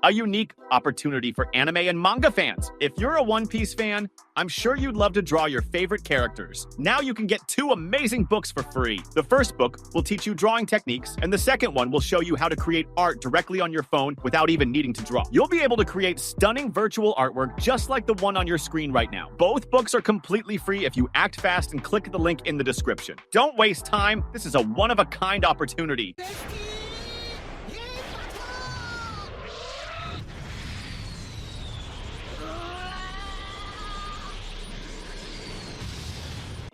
a unique opportunity for anime and manga fans. If you're a One Piece fan, I'm sure you'd love to draw your favorite characters. Now you can get 2 amazing books for free. The first book will teach you drawing techniques, and the second one will show you how to create art directly on your phone without even needing to draw. You'll be able to create stunning virtual artwork just like the one on your screen right now. Both books are completely free if you act fast and click the link in the description. Don't waste time. This is a one-of-a-kind opportunity.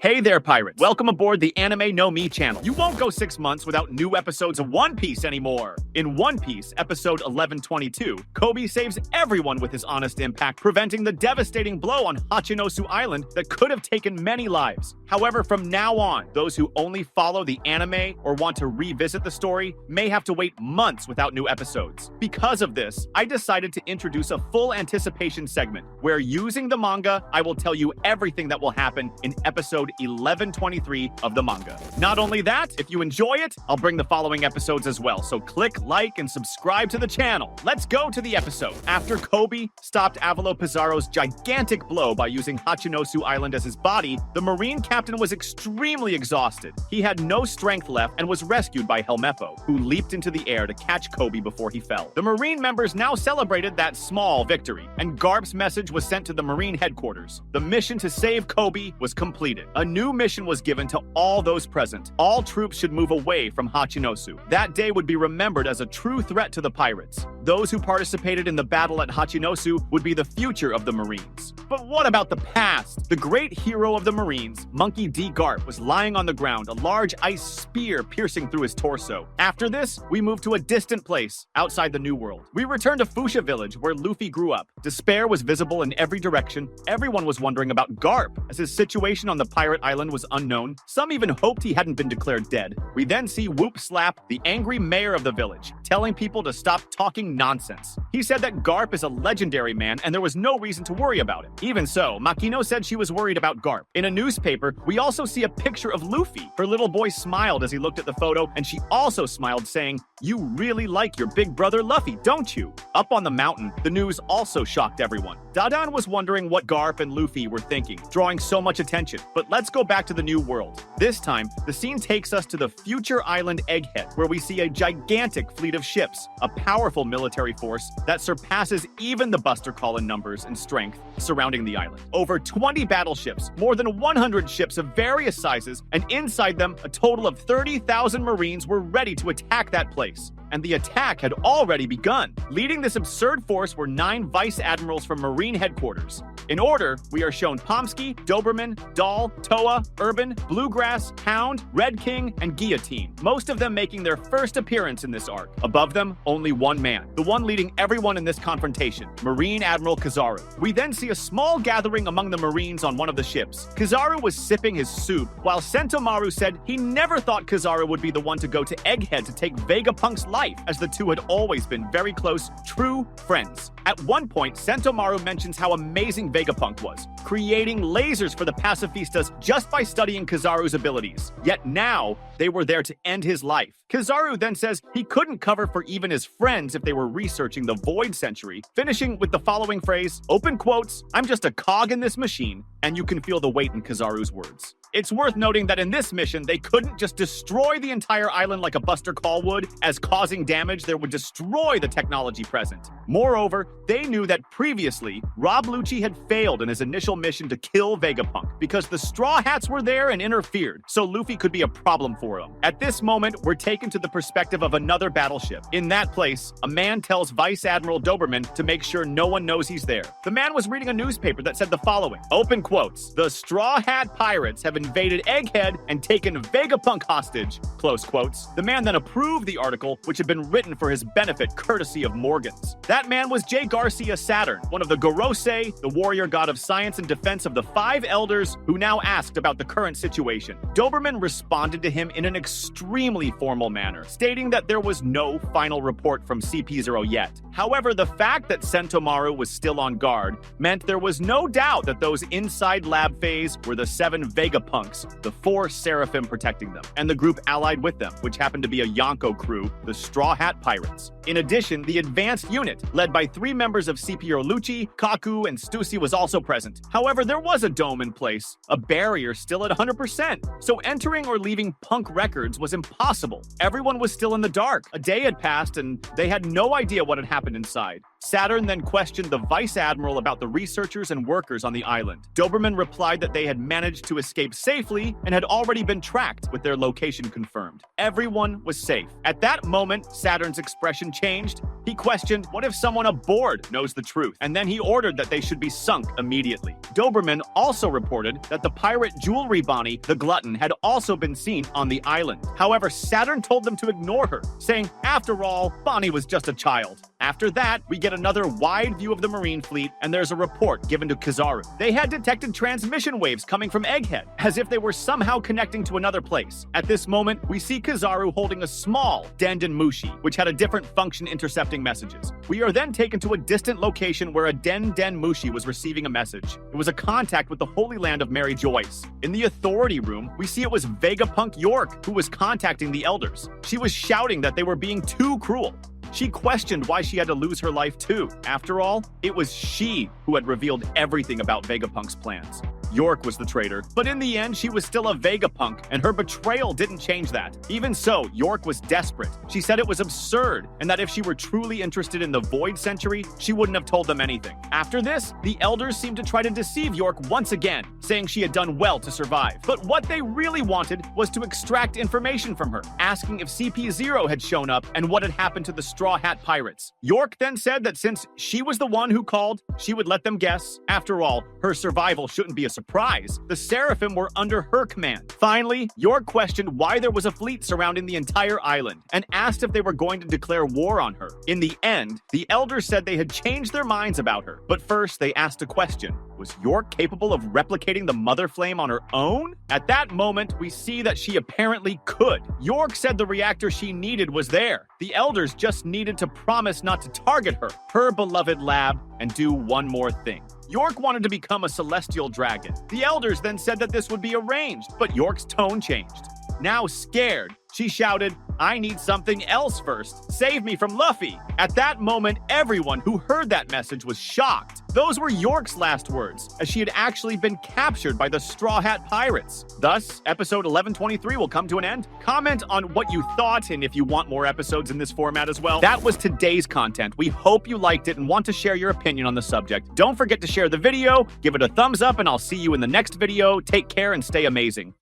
Hey there, pirates. Welcome aboard the Anime No Me channel. You won't go 6 months without new episodes of One Piece anymore. In One Piece, episode 1122, Koby saves everyone with his honest impact, preventing the devastating blow on Hachinosu Island that could have taken many lives. However, from now on, those who only follow the anime or want to revisit the story may have to wait months without new episodes. Because of this, I decided to introduce a full anticipation segment where, using the manga, I will tell you everything that will happen in episode 1123 of the manga. Not only that, if you enjoy it, I'll bring the following episodes as well, so click like and subscribe to the channel. Let's go to the episode. After Koby stopped Avalo Pizarro's gigantic blow by using Hachinosu Island as his body, the Marine captain was extremely exhausted. He had no strength left and was rescued by Helmeppo, who leaped into the air to catch Koby before he fell. The Marine members now celebrated that small victory, and Garp's message was sent to the Marine headquarters. The mission to save Koby was completed. A new mission was given to all those present. All troops should move away from Hachinosu. That day would be remembered as a true threat to the pirates. Those who participated in the battle at Hachinosu would be the future of the Marines. But what about the past? The great hero of the Marines, Monkey D. Garp, was lying on the ground, a large ice spear piercing through his torso. After this, we moved to a distant place outside the New World. We returned to Fusha village, where Luffy grew up. Despair was visible in every direction. Everyone was wondering about Garp, as his situation on the pirate island was unknown. Some even hoped he hadn't been declared dead. We then see Whoop Slap, the angry mayor of the village, telling people to stop talking nonsense. He said that Garp is a legendary man and there was no reason to worry about him. Even so, Makino said she was worried about Garp. In a newspaper, we also see a picture of Luffy. Her little boy smiled as he looked at the photo, and she also smiled, saying, "You really like your big brother Luffy, don't you?" Up on the mountain, the news also shocked everyone. Dadan was wondering what Garp and Luffy were thinking, drawing so much attention. But let's go back to the New World. This time, the scene takes us to the future island Egghead, where we see a gigantic fleet of ships, a powerful military force that surpasses even the Buster Call in numbers and strength surrounding the island. Over 20 battleships, more than 100 ships of various sizes, and inside them, a total of 30,000 Marines were ready to attack that place. And the attack had already begun. Leading this absurd force were 9 vice admirals from Marine headquarters. In order, we are shown Pomsky, Doberman, Dahl, Toa, Urban, Bluegrass, Hound, Red King, and Guillotine, most of them making their first appearance in this arc. Above them, only one man, the one leading everyone in this confrontation, Marine Admiral Kizaru. We then see a small gathering among the Marines on one of the ships. Kizaru was sipping his soup, while Sentomaru said he never thought Kizaru would be the one to go to Egghead to take Vegapunk's life, as the two had always been very close, true friends. At one point, Sentomaru mentions how amazing Vegapunk was, creating lasers for the pacifistas just by studying Kizaru's abilities. Yet now, they were there to end his life. Kizaru then says he couldn't cover for even his friends if they were researching the Void Century, finishing with the following phrase, open quotes, "I'm just a cog in this machine," and you can feel the weight in Kizaru's words. It's worth noting that in this mission, they couldn't just destroy the entire island like a Buster Call would, as causing damage that would destroy the technology present. Moreover, they knew that previously, Rob Lucci had failed in his initial mission to kill Vegapunk because the Straw Hats were there and interfered, so Luffy could be a problem for him. At this moment, we're taken to the perspective of another battleship. In that place, a man tells Vice Admiral Doberman to make sure no one knows he's there. The man was reading a newspaper that said the following, open quotes, "The Straw Hat Pirates have invaded Egghead and taken Vegapunk hostage," close quotes. The man then approved the article, which had been written for his benefit courtesy of Morgan's. That man was J. Garcia Saturn, one of the Gorosei, the warrior god of science and defense of the 5 elders, who now asked about the current situation. Doberman responded to him in an extremely formal manner, stating that there was no final report from CP0 yet. However, the fact that Sentomaru was still on guard meant there was no doubt that those inside lab phase were the 7 Vegapunk Vegapunks, the 4 Seraphim protecting them, and the group allied with them, which happened to be a Yonko crew, the Straw Hat Pirates. In addition, the advanced unit, led by 3 members of CPO Lucci, Kaku, and Stussy, was also present. However, there was a dome in place, a barrier still at 100%, so entering or leaving Punk Records was impossible. Everyone was still in the dark. A day had passed, and they had no idea what had happened inside. Saturn then questioned the Vice Admiral about the researchers and workers on the island. Doberman replied that they had managed to escape safely and had already been tracked, with their location confirmed. Everyone was safe. At that moment, Saturn's expression changed. He questioned, what if someone aboard knows the truth? And then he ordered that they should be sunk immediately. Doberman also reported that the pirate jewelry Bonnie, the Glutton, had also been seen on the island. However, Saturn told them to ignore her, saying, after all, Bonnie was just a child. After that, we get another wide view of the Marine fleet, and there's a report given to Kizaru. They had detected transmission waves coming from Egghead, as if they were somehow connecting to another place. At this moment, we see Kizaru holding a small Denden Mushi, which had a different function intercepting messages. We are then taken to a distant location where a Den Mushi was receiving a message. It was a contact with the Holy Land of Mary Joyce. In the authority room, we see it was Vegapunk York who was contacting the elders. She was shouting that they were being too cruel. She questioned why she had to lose her life too. After all, it was she who had revealed everything about Vegapunk's plans. York was the traitor, but in the end, she was still a Vegapunk, and her betrayal didn't change that. Even so, York was desperate. She said it was absurd, and that if she were truly interested in the Void Century, she wouldn't have told them anything. After this, the elders seemed to try to deceive York once again, saying she had done well to survive. But what they really wanted was to extract information from her, asking if CP0 had shown up and what had happened to the Straw Hat Pirates. York then said that since she was the one who called, she would let them guess. After all, her survival shouldn't be a surprise. The Seraphim were under her command. Finally, York questioned why there was a fleet surrounding the entire island and asked if they were going to declare war on her. In the end, the elders said they had changed their minds about her. But first, they asked a question. Was York capable of replicating the Mother Flame on her own? At that moment, we see that she apparently could. York said the reactor she needed was there. The elders just needed to promise not to target her beloved lab, and do one more thing. York wanted to become a celestial dragon. The elders then said that this would be arranged, but York's tone changed. Now scared, she shouted, I need something else first. Save me from Luffy. At that moment, everyone who heard that message was shocked. Those were York's last words, as she had actually been captured by the Straw Hat Pirates. Thus, episode 1123 will come to an end. Comment on what you thought and if you want more episodes in this format as well. That was today's content. We hope you liked it and want to share your opinion on the subject. Don't forget to share the video, give it a thumbs up, and I'll see you in the next video. Take care and stay amazing.